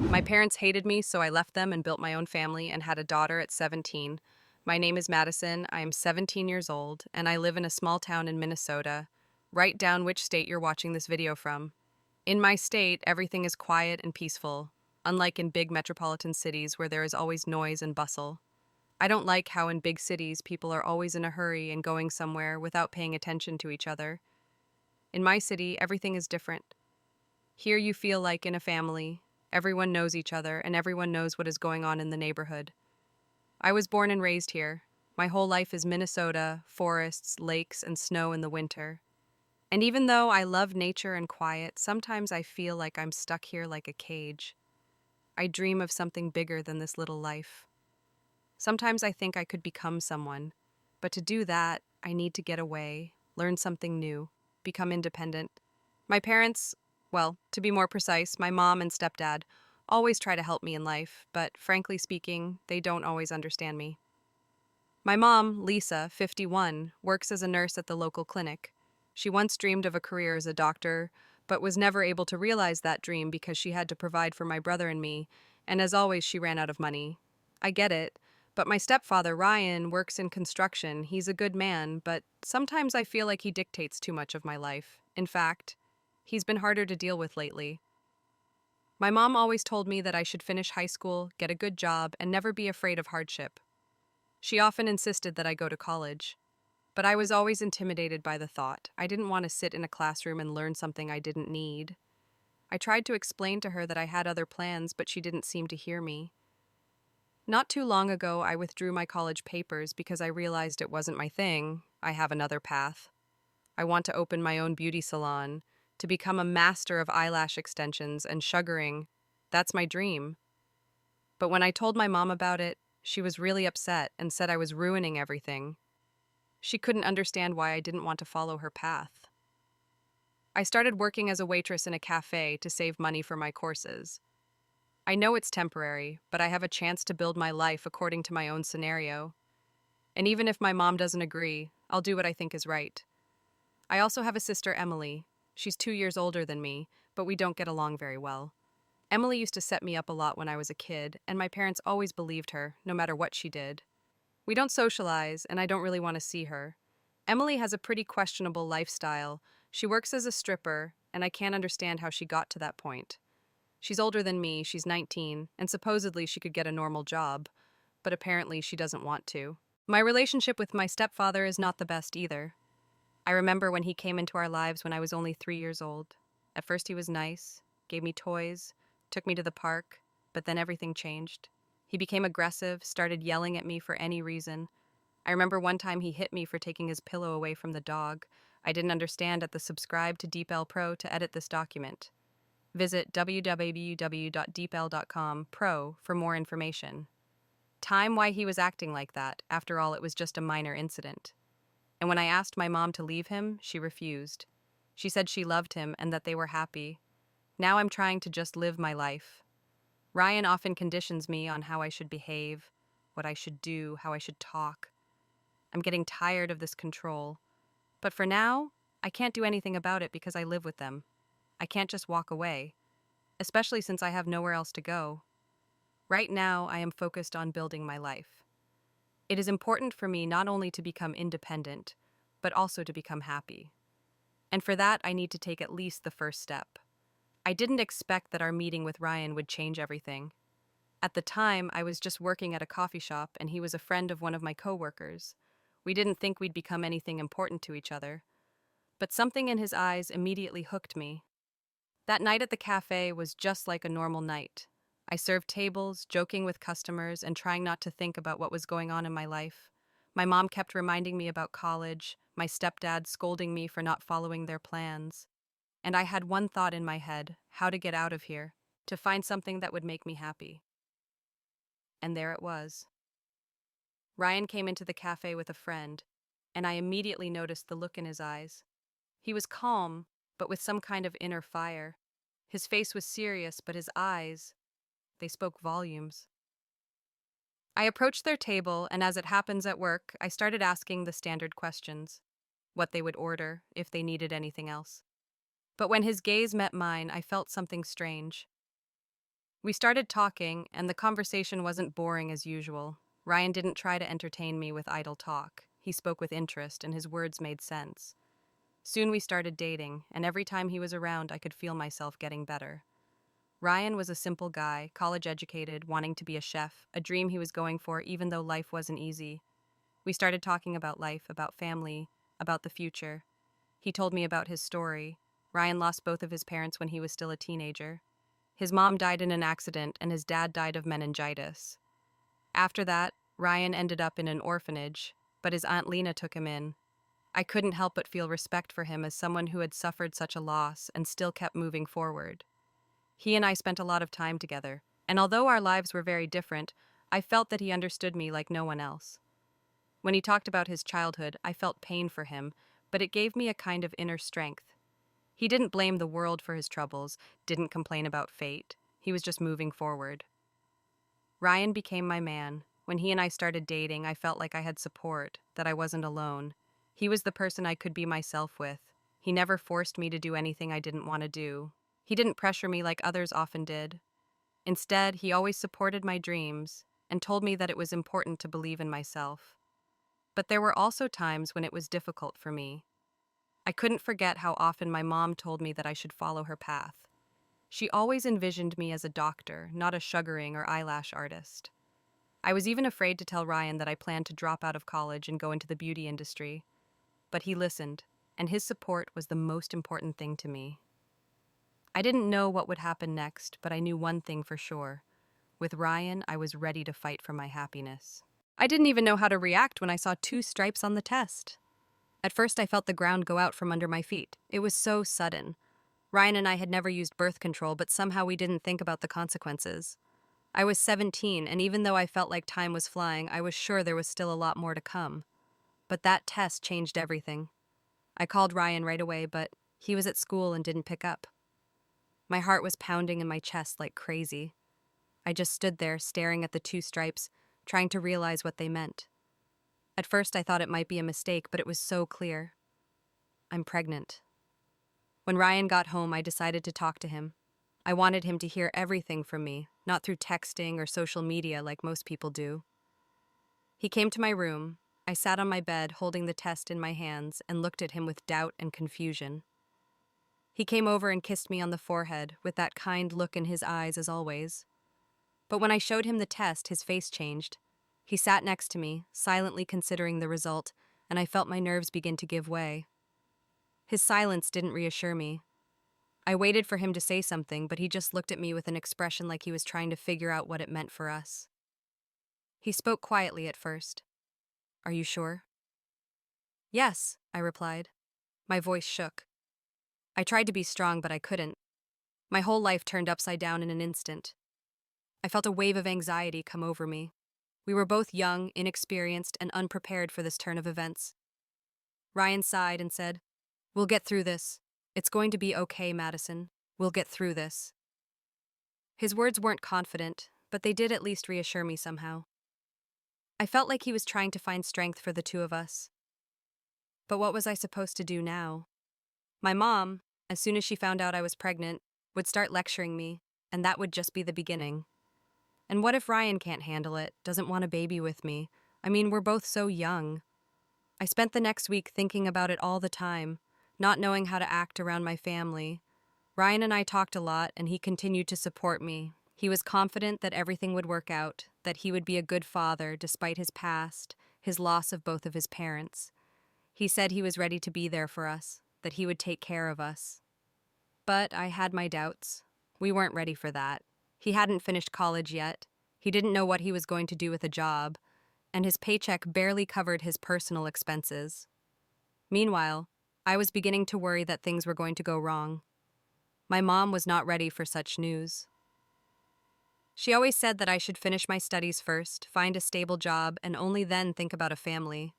My parents hated me, so I left them and built my own family and had a daughter at 17. My name is Madison. I am 17 years old, and I live in a small town in Minnesota. Write down which state you're watching this video from. In my state, everything is quiet and peaceful, unlike in big metropolitan cities where there is always noise and bustle. I don't like how in big cities people are always in a hurry and going somewhere without paying attention to each other. In my city, everything is different. Here you feel like in a family. Everyone knows each other, and everyone knows what is going on in the neighborhood. I was born and raised here. My whole life is Minnesota, forests, lakes, and snow in the winter. And even though I love nature and quiet, sometimes I feel like I'm stuck here like a cage. I dream of something bigger than this little life. Sometimes I think I could become someone, but to do that, I need to get away, learn something new, become independent. My parents, well, to be more precise, my mom and stepdad, always try to help me in life, but frankly speaking, they don't always understand me. My mom, Lisa, 51, works as a nurse at the local clinic. She once dreamed of a career as a doctor, but was never able to realize that dream because she had to provide for my brother and me, and as always, she ran out of money. I get it, but my stepfather, Ryan, works in construction. He's a good man, but sometimes I feel like he dictates too much of my life. In fact, he's been harder to deal with lately. My mom always told me that I should finish high school, get a good job, and never be afraid of hardship. She often insisted that I go to college. But I was always intimidated by the thought. I didn't want to sit in a classroom and learn something I didn't need. I tried to explain to her that I had other plans, but she didn't seem to hear me. Not too long ago, I withdrew my college papers because I realized it wasn't my thing. I have another path. I want to open my own beauty salon, to become a master of eyelash extensions and sugaring. That's my dream. But when I told my mom about it, she was really upset and said I was ruining everything. She couldn't understand why I didn't want to follow her path. I started working as a waitress in a cafe to save money for my courses. I know it's temporary, but I have a chance to build my life according to my own scenario. And even if my mom doesn't agree, I'll do what I think is right. I also have a sister, Emily. She's 2 years older than me, but we don't get along very well. Emily used to set me up a lot when I was a kid, and my parents always believed her, no matter what she did. We don't socialize, and I don't really want to see her. Emily has a pretty questionable lifestyle. She works as a stripper, and I can't understand how she got to that point. She's older than me, she's 19, and supposedly she could get a normal job, but apparently she doesn't want to. My relationship with my stepfather is not the best either. I remember when he came into our lives when I was only 3 years old. At first he was nice, gave me toys, took me to the park, but then everything changed. He became aggressive, started yelling at me for any reason. I remember one time he hit me for taking his pillow away from the dog. I didn't understand at the subscribe to DeepL Pro to edit this document. Visit www.deepl.com Pro for more information. Time why he was acting like that. After all, it was just a minor incident. And when I asked my mom to leave him, she refused. She said she loved him and that they were happy. Now I'm trying to just live my life. Ryan often conditions me on how I should behave, what I should do, how I should talk. I'm getting tired of this control. But for now, I can't do anything about it because I live with them. I can't just walk away, especially since I have nowhere else to go. Right now, I am focused on building my life. It is important for me not only to become independent, but also to become happy. And for that, I need to take at least the first step. I didn't expect that our meeting with Ryan would change everything. At the time, I was just working at a coffee shop and he was a friend of one of my coworkers. We didn't think we'd become anything important to each other. But something in his eyes immediately hooked me. That night at the cafe was just like a normal night. I served tables, joking with customers, and trying not to think about what was going on in my life. My mom kept reminding me about college, my stepdad scolding me for not following their plans. And I had one thought in my head: how to get out of here, to find something that would make me happy. And there it was. Ryan came into the cafe with a friend, and I immediately noticed the look in his eyes. He was calm, but with some kind of inner fire. His face was serious, but his eyes, they spoke volumes. I approached their table, and as it happens at work, I started asking the standard questions: what they would order, if they needed anything else. But when his gaze met mine, I felt something strange. We started talking, and the conversation wasn't boring as usual. Ryan didn't try to entertain me with idle talk. He spoke with interest, and his words made sense. Soon we started dating, and every time he was around, I could feel myself getting better. Ryan was a simple guy, college educated, wanting to be a chef, a dream he was going for even though life wasn't easy. We started talking about life, about family, about the future. He told me about his story. Ryan lost both of his parents when he was still a teenager. His mom died in an accident, and his dad died of meningitis. After that, Ryan ended up in an orphanage, but his Aunt Lena took him in. I couldn't help but feel respect for him as someone who had suffered such a loss and still kept moving forward. He and I spent a lot of time together, and although our lives were very different, I felt that he understood me like no one else. When he talked about his childhood, I felt pain for him, but it gave me a kind of inner strength. He didn't blame the world for his troubles, didn't complain about fate. He was just moving forward. Ryan became my man. When he and I started dating, I felt like I had support, that I wasn't alone. He was the person I could be myself with. He never forced me to do anything I didn't want to do. He didn't pressure me like others often did. Instead, he always supported my dreams and told me that it was important to believe in myself. But there were also times when it was difficult for me. I couldn't forget how often my mom told me that I should follow her path. She always envisioned me as a doctor, not a sugaring or eyelash artist. I was even afraid to tell Ryan that I planned to drop out of college and go into the beauty industry. But he listened, and his support was the most important thing to me. I didn't know what would happen next, but I knew one thing for sure. With Ryan, I was ready to fight for my happiness. I didn't even know how to react when I saw 2 stripes on the test. At first, I felt the ground go out from under my feet. It was so sudden. Ryan and I had never used birth control, but somehow we didn't think about the consequences. I was 17, and even though I felt like time was flying, I was sure there was still a lot more to come. But that test changed everything. I called Ryan right away, but he was at school and didn't pick up. My heart was pounding in my chest like crazy. I just stood there, staring at the 2 stripes, trying to realize what they meant. At first, I thought it might be a mistake, but it was so clear. I'm pregnant. When Ryan got home, I decided to talk to him. I wanted him to hear everything from me, not through texting or social media like most people do. He came to my room. I sat on my bed, holding the test in my hands, and looked at him with doubt and confusion. He came over and kissed me on the forehead, with that kind look in his eyes as always. But when I showed him the test, his face changed. He sat next to me, silently considering the result, and I felt my nerves begin to give way. His silence didn't reassure me. I waited for him to say something, but he just looked at me with an expression like he was trying to figure out what it meant for us. He spoke quietly at first. Are you sure? Yes, I replied. My voice shook. I tried to be strong, but I couldn't. My whole life turned upside down in an instant. I felt a wave of anxiety come over me. We were both young, inexperienced, and unprepared for this turn of events. Ryan sighed and said, We'll get through this. It's going to be okay, Madison. We'll get through this. His words weren't confident, but they did at least reassure me somehow. I felt like he was trying to find strength for the 2 of us. But what was I supposed to do now? My mom, as soon as she found out I was pregnant, would start lecturing me, and that would just be the beginning. And what if Ryan can't handle it, doesn't want a baby with me? I mean, we're both so young. I spent the next week thinking about it all the time, not knowing how to act around my family. Ryan and I talked a lot, and he continued to support me. He was confident that everything would work out, that he would be a good father despite his past, his loss of both of his parents. He said he was ready to be there for us, that he would take care of us. But I had my doubts. We weren't ready for that. He hadn't finished college yet. He didn't know what he was going to do with a job, and his paycheck barely covered his personal expenses. Meanwhile, I was beginning to worry that things were going to go wrong. My mom was not ready for such news. She always said that I should finish my studies first, find a stable job, and only then think about a family.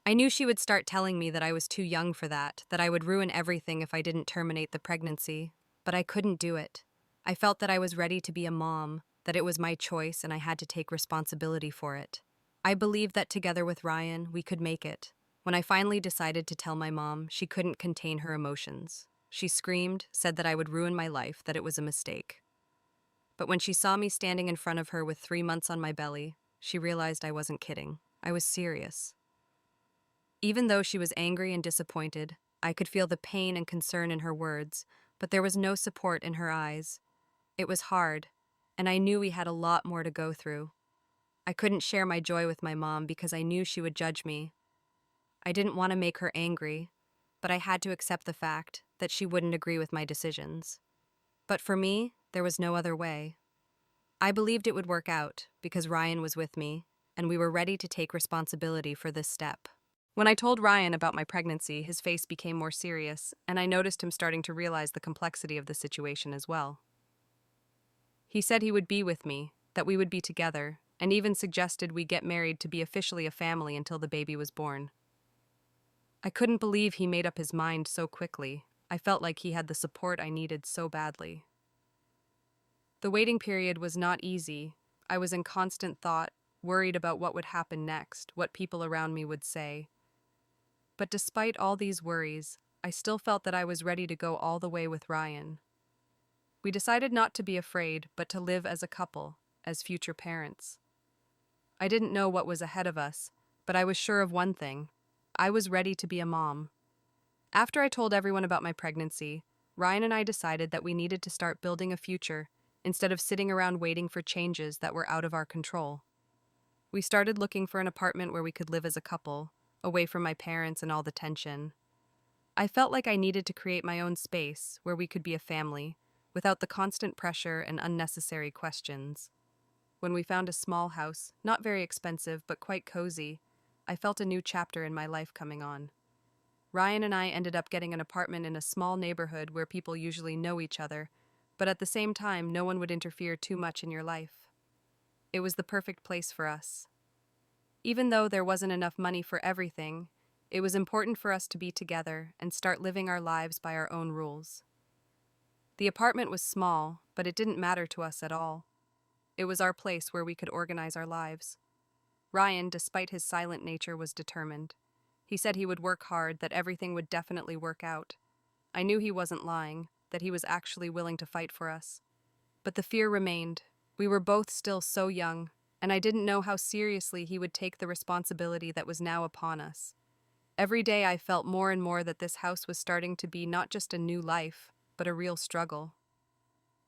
I knew she would start telling me that I was too young for that I would ruin everything if I didn't terminate the pregnancy, but I couldn't do it. I felt that I was ready to be a mom, that it was my choice and I had to take responsibility for it. I believed that together with Ryan, we could make it. When I finally decided to tell my mom, she couldn't contain her emotions. She screamed, said that I would ruin my life, that it was a mistake. But when she saw me standing in front of her with 3 months on my belly, she realized I wasn't kidding. I was serious. Even though she was angry and disappointed, I could feel the pain and concern in her words, but there was no support in her eyes. It was hard, and I knew we had a lot more to go through. I couldn't share my joy with my mom because I knew she would judge me. I didn't want to make her angry, but I had to accept the fact that she wouldn't agree with my decisions. But for me, there was no other way. I believed it would work out because Ryan was with me, and we were ready to take responsibility for this step. When I told Ryan about my pregnancy, his face became more serious, and I noticed him starting to realize the complexity of the situation as well. He said he would be with me, that we would be together, and even suggested we get married to be officially a family until the baby was born. I couldn't believe he made up his mind so quickly. I felt like he had the support I needed so badly. The waiting period was not easy. I was in constant thought, worried about what would happen next, what people around me would say. But despite all these worries, I still felt that I was ready to go all the way with Ryan. We decided not to be afraid, but to live as a couple, as future parents. I didn't know what was ahead of us, but I was sure of one thing. I was ready to be a mom. After I told everyone about my pregnancy, Ryan and I decided that we needed to start building a future instead of sitting around waiting for changes that were out of our control. We started looking for an apartment where we could live as a couple, away from my parents and all the tension. I felt like I needed to create my own space where we could be a family, without the constant pressure and unnecessary questions. When we found a small house, not very expensive but quite cozy, I felt a new chapter in my life coming on. Ryan and I ended up getting an apartment in a small neighborhood where people usually know each other, but at the same time, no one would interfere too much in your life. It was the perfect place for us. Even though there wasn't enough money for everything, it was important for us to be together and start living our lives by our own rules. The apartment was small, but it didn't matter to us at all. It was our place where we could organize our lives. Ryan, despite his silent nature, was determined. He said he would work hard, that everything would definitely work out. I knew he wasn't lying, that he was actually willing to fight for us. But the fear remained. We were both still so young, and I didn't know how seriously he would take the responsibility that was now upon us. Every day I felt more and more that this house was starting to be not just a new life, but a real struggle.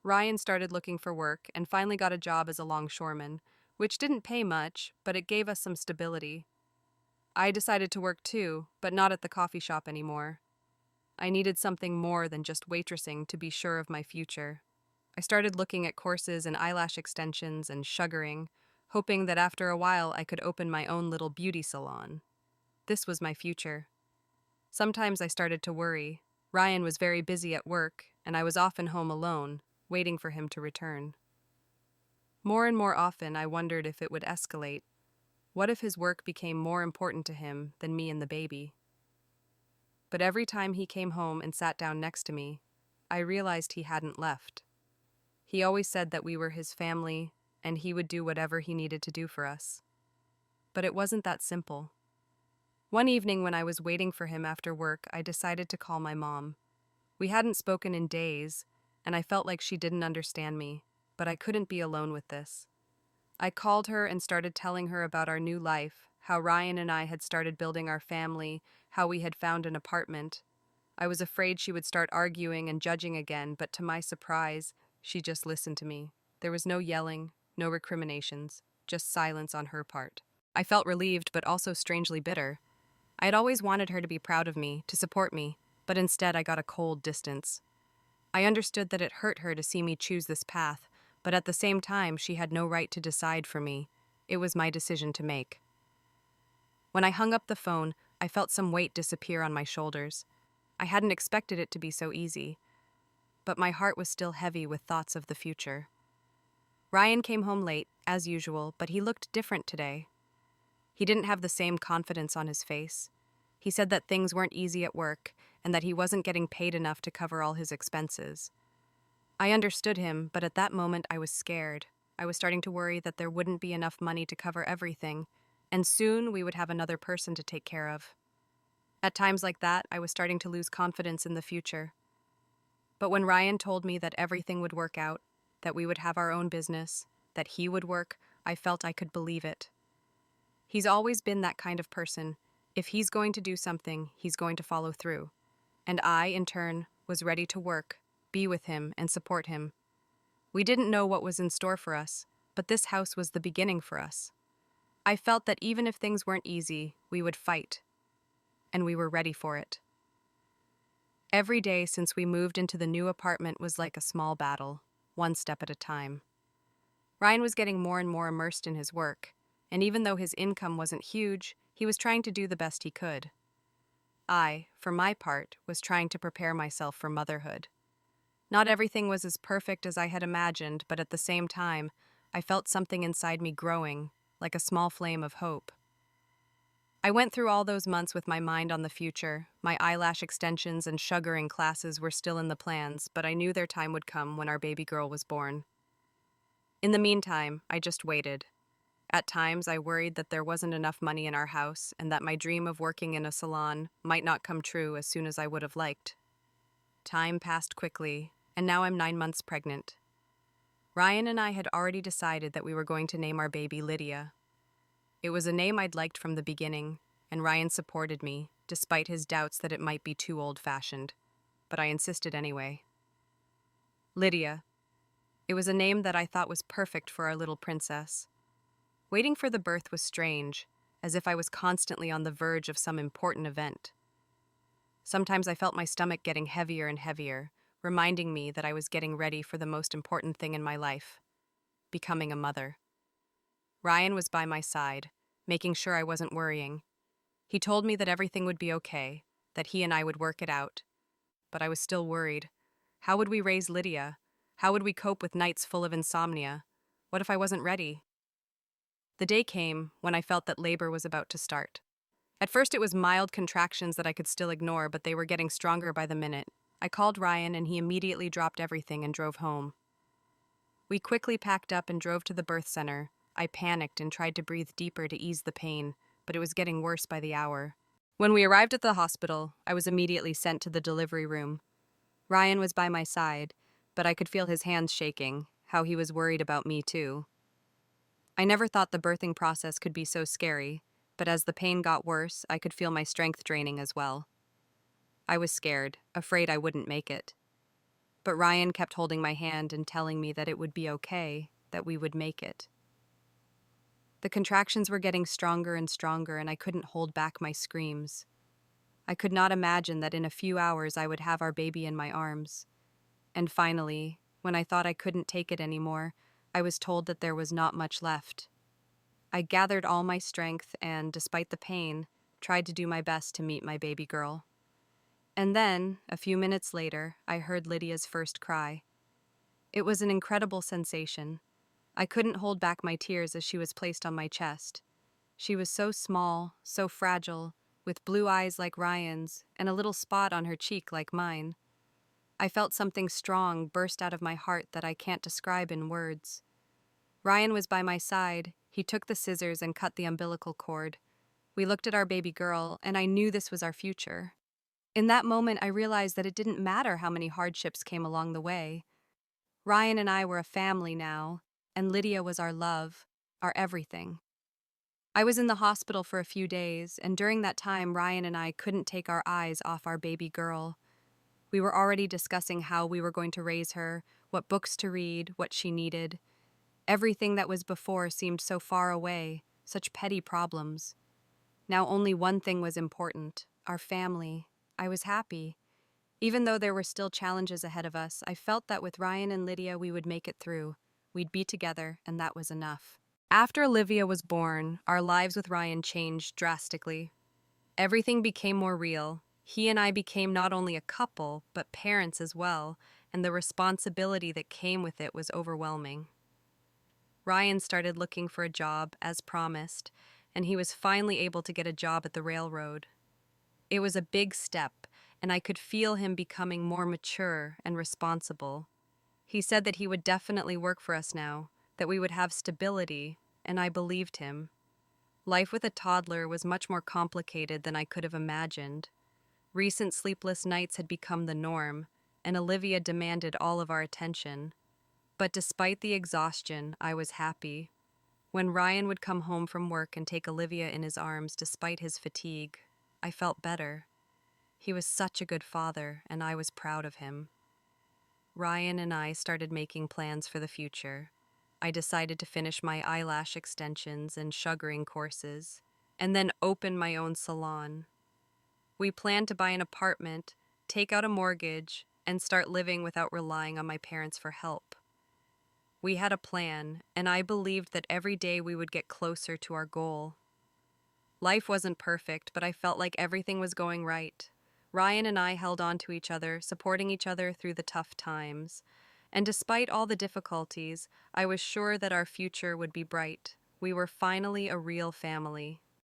Ryan started looking for work and finally got a job as a longshoreman, which didn't pay much, but it gave us some stability. I decided to work too, but not at the coffee shop anymore. I needed something more than just waitressing to be sure of my future. I started looking at courses in eyelash extensions and sugaring, hoping that after a while I could open my own little beauty salon. This was my future. Sometimes I started to worry. Ryan was very busy at work, and I was often home alone, waiting for him to return. More and more often I wondered if it would escalate. What if his work became more important to him than me and the baby? But every time he came home and sat down next to me, I realized he hadn't left. He always said that we were his family, and he would do whatever he needed to do for us. But it wasn't that simple. One evening when I was waiting for him after work, I decided to call my mom. We hadn't spoken in days, and I felt like she didn't understand me, but I couldn't be alone with this. I called her and started telling her about our new life, how Ryan and I had started building our family, how we had found an apartment. I was afraid she would start arguing and judging again, but to my surprise, she just listened to me. There was no yelling, no recriminations, just silence on her part. I felt relieved, but also strangely bitter. I had always wanted her to be proud of me, to support me, but instead I got a cold distance. I understood that it hurt her to see me choose this path, but at the same time she had no right to decide for me. It was my decision to make. When I hung up the phone, I felt some weight disappear on my shoulders. I hadn't expected it to be so easy, but my heart was still heavy with thoughts of the future. Ryan came home late, as usual, but he looked different today. He didn't have the same confidence on his face. He said that things weren't easy at work and that he wasn't getting paid enough to cover all his expenses. I understood him, but at that moment I was scared. I was starting to worry that there wouldn't be enough money to cover everything, and soon we would have another person to take care of. At times like that, I was starting to lose confidence in the future. But when Ryan told me that everything would work out, that we would have our own business, that he would work. I felt I could believe it. He's always been that kind of person. If he's going to do something, he's going to follow through. And I, in turn, was ready to work, be with him, and support him. We didn't know what was in store for us, but this house was the beginning for us. I felt that even if things weren't easy, we would fight. And we were ready for it. Every day since we moved into the new apartment was like a small battle, one step at a time. Ryan was getting more and more immersed in his work, and even though his income wasn't huge, he was trying to do the best he could. I, for my part, was trying to prepare myself for motherhood. Not everything was as perfect as I had imagined, but at the same time, I felt something inside me growing, like a small flame of hope. I went through all those months with my mind on the future. My eyelash extensions and sugaring classes were still in the plans, but I knew their time would come when our baby girl was born. In the meantime, I just waited. At times, I worried that there wasn't enough money in our house and that my dream of working in a salon might not come true as soon as I would have liked. Time passed quickly, and now I'm 9 months pregnant. Ryan and I had already decided that we were going to name our baby Lydia. It was a name I'd liked from the beginning, and Ryan supported me, despite his doubts that it might be too old-fashioned. But I insisted anyway. Lydia. It was a name that I thought was perfect for our little princess. Waiting for the birth was strange, as if I was constantly on the verge of some important event. Sometimes I felt my stomach getting heavier and heavier, reminding me that I was getting ready for the most important thing in my life, becoming a mother. Ryan was by my side, making sure I wasn't worrying. He told me that everything would be okay, that he and I would work it out. But I was still worried. How would we raise Lydia? How would we cope with nights full of insomnia? What if I wasn't ready? The day came when I felt that labor was about to start. At first it was mild contractions that I could still ignore, but they were getting stronger by the minute. I called Ryan and he immediately dropped everything and drove home. We quickly packed up and drove to the birth center. I panicked and tried to breathe deeper to ease the pain, but it was getting worse by the hour. When we arrived at the hospital, I was immediately sent to the delivery room. Ryan was by my side, but I could feel his hands shaking, how he was worried about me too. I never thought the birthing process could be so scary, but as the pain got worse, I could feel my strength draining as well. I was scared, afraid I wouldn't make it. But Ryan kept holding my hand and telling me that it would be okay, that we would make it. The contractions were getting stronger and stronger, and I couldn't hold back my screams. I could not imagine that in a few hours I would have our baby in my arms. And finally, when I thought I couldn't take it anymore, I was told that there was not much left. I gathered all my strength and, despite the pain, tried to do my best to meet my baby girl. And then, a few minutes later, I heard Lydia's first cry. It was an incredible sensation. I couldn't hold back my tears as she was placed on my chest. She was so small, so fragile, with blue eyes like Ryan's and a little spot on her cheek like mine. I felt something strong burst out of my heart that I can't describe in words. Ryan was by my side. He took the scissors and cut the umbilical cord. We looked at our baby girl, and I knew this was our future. In that moment, I realized that it didn't matter how many hardships came along the way. Ryan and I were a family now, and Lydia was our love, our everything. I was in the hospital for a few days, and during that time, Ryan and I couldn't take our eyes off our baby girl. We were already discussing how we were going to raise her, what books to read, what she needed. Everything that was before seemed so far away, such petty problems. Now only one thing was important, our family. I was happy. Even though there were still challenges ahead of us, I felt that with Ryan and Lydia we would make it through. We'd be together, and that was enough. After Olivia was born, our lives with Ryan changed drastically. Everything became more real. He and I became not only a couple, but parents as well, and the responsibility that came with it was overwhelming. Ryan started looking for a job, as promised, and he was finally able to get a job at the railroad. It was a big step, and I could feel him becoming more mature and responsible. He said that he would definitely work for us now, that we would have stability, and I believed him. Life with a toddler was much more complicated than I could have imagined. Recent sleepless nights had become the norm, and Olivia demanded all of our attention. But despite the exhaustion, I was happy. When Ryan would come home from work and take Olivia in his arms despite his fatigue, I felt better. He was such a good father, and I was proud of him. Ryan and I started making plans for the future. I decided to finish my eyelash extensions and sugaring courses, and then open my own salon. We planned to buy an apartment, take out a mortgage, and start living without relying on my parents for help. We had a plan, and I believed that every day we would get closer to our goal. Life wasn't perfect, but I felt like everything was going right. Ryan and I held on to each other, supporting each other through the tough times. And despite all the difficulties, I was sure that our future would be bright. We were finally a real family.